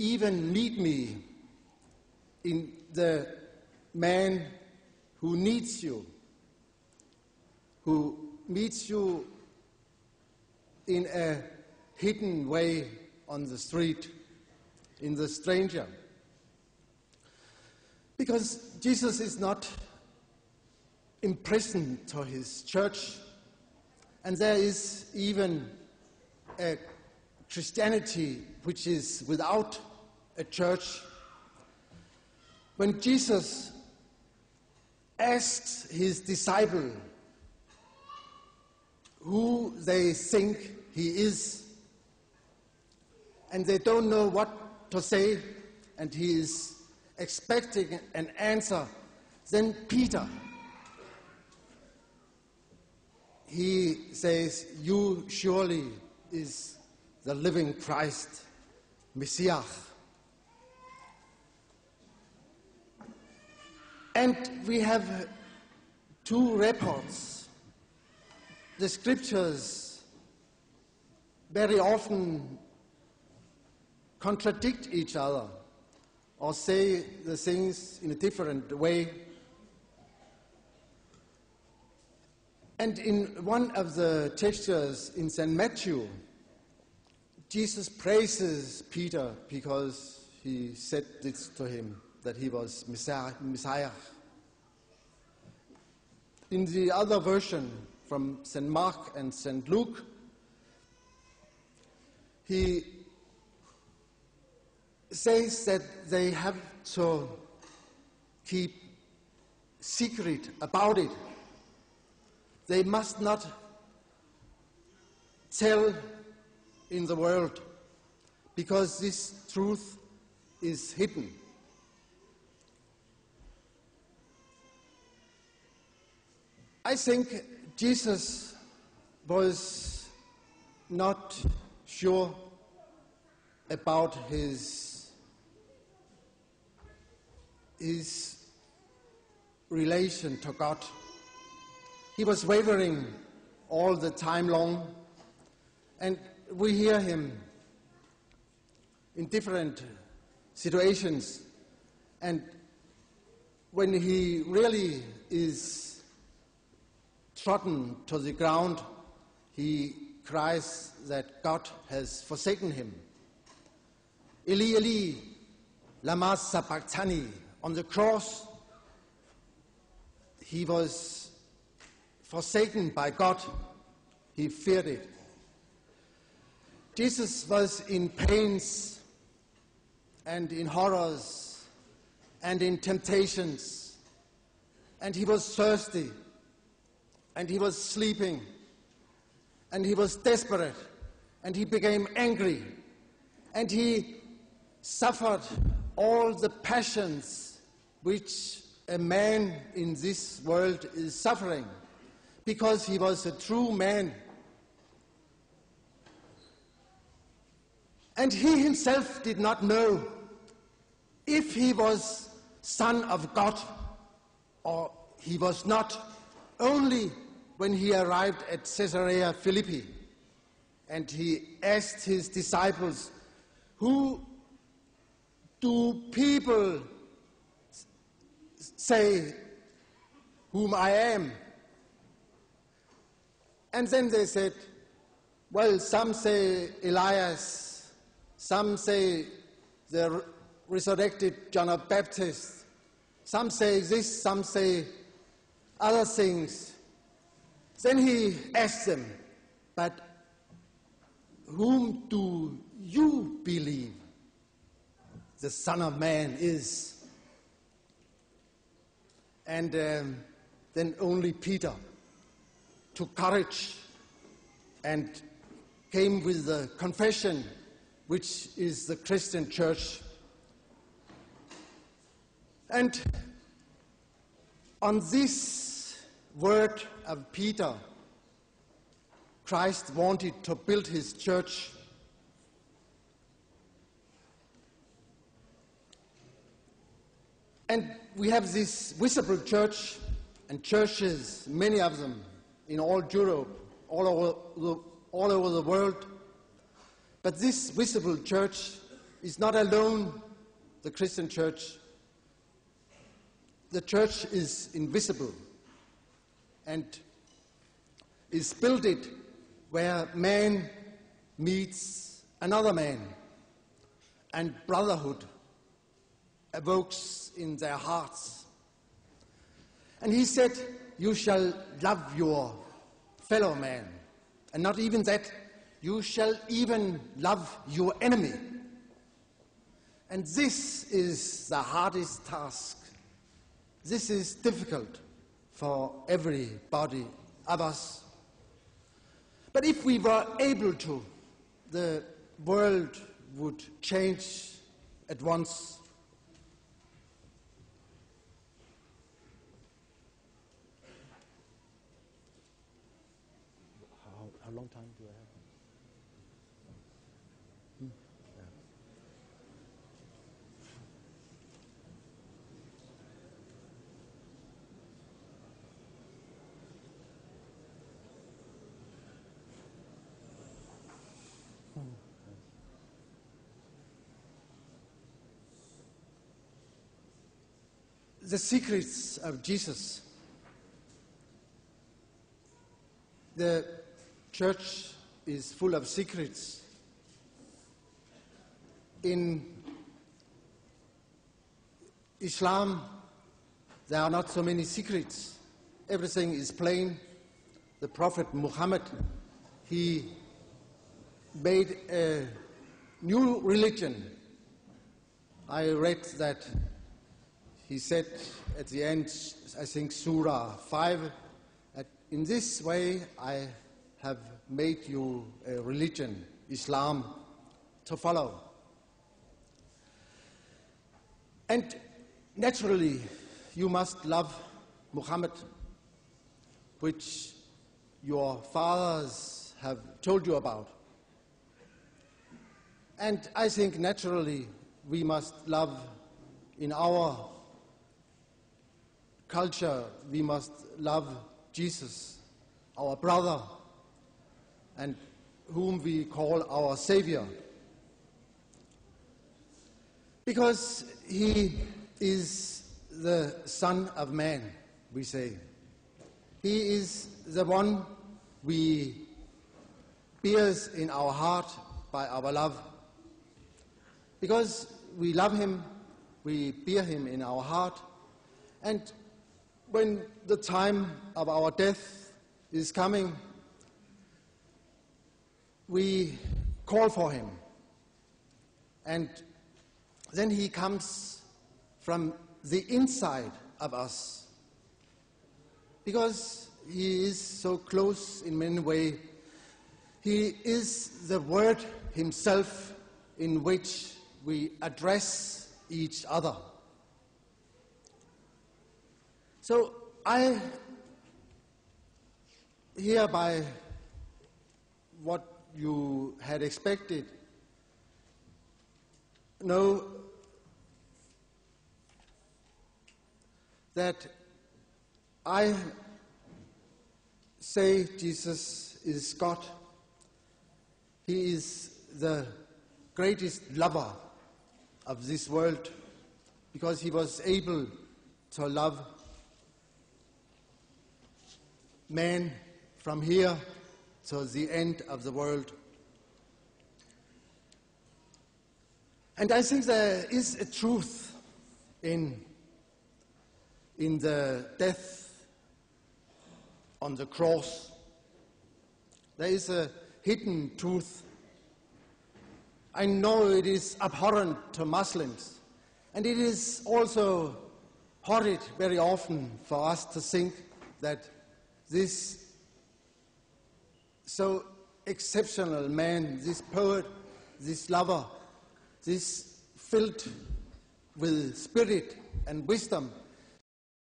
even meet me in the man who needs you, who meets you in a hidden way on the street, in the stranger. Because Jesus is not imprisoned to his church, and there is even a Christianity which is without a church. When Jesus asks his disciple who they think he is, and they don't know what to say, and he is expecting an answer, then Peter, he says, "You surely is the living Christ, Messiah." And we have two reports. The scriptures very often contradict each other or say the things in a different way. And in one of the textures in St. Matthew, Jesus praises Peter because he said this to him, that he was Messiah. In the other version, from St. Mark and St. Luke, he says that they have to keep secret about it. They must not tell in the world, because this truth is hidden. I think Jesus was not sure about his relation to God. He was wavering all the time long, and we hear him in different situations. And when he really is trodden to the ground, he cries that God has forsaken him. Eli, Eli, lama sabachthani. On the cross, he was forsaken by God. He feared it. Jesus was in pains and in horrors and in temptations, and he was thirsty, and he was sleeping, and he was desperate, and he became angry, and he suffered all the passions which a man in this world is suffering, because he was a true man. And he himself did not know if he was Son of God or he was not, only when he arrived at Caesarea Philippi and he asked his disciples, "Who do people say whom I am?" And then they said, "Well, some say Elias, some say the resurrected John the Baptist, some say this, some say other things." Then he asked them, "But whom do you believe the Son of Man is?" And then only Peter took courage and came with the confession, which is the Christian church. And on this word of Peter, Christ wanted to build his church. And we have this visible church and churches, many of them, in all Europe, all over the world. But this visible church is not alone the Christian church. The church is invisible and is built where man meets another man and brotherhood evokes in their hearts. And he said, you shall love your fellow man. And not even that, you shall even love your enemy. And this is the hardest task. This is difficult for everybody of us. But if we were able to, the world would change at once. How long time do I have? The secrets of Jesus. The church is full of secrets. In Islam, there are not so many secrets. Everything is plain. The Prophet Muhammad, he made a new religion. I read that he said at the end, I think Surah 5, that in this way I have made you a religion, Islam, to follow. And naturally, you must love Muhammad, which your fathers have told you about. And I think naturally we must love in our culture, we must love Jesus, our brother, and whom we call our Savior. Because he is the Son of Man, we say. He is the one we bears in our heart by our love. Because we love him, we bear him in our heart, and when the time of our death is coming, we call for him. And then he comes from the inside of us. Because he is so close in many ways. He is the Word himself in which we address each other. So I hereby what you had expected know that I say Jesus is God. He is the greatest lover of this world because he was able to love man from here to the end of the world. And I think there is a truth in the death on the cross. There is a hidden truth. I know it is abhorrent to Muslims, and it is also horrid very often for us to think that this so exceptional man, this poet, this lover, this filled with spirit and wisdom,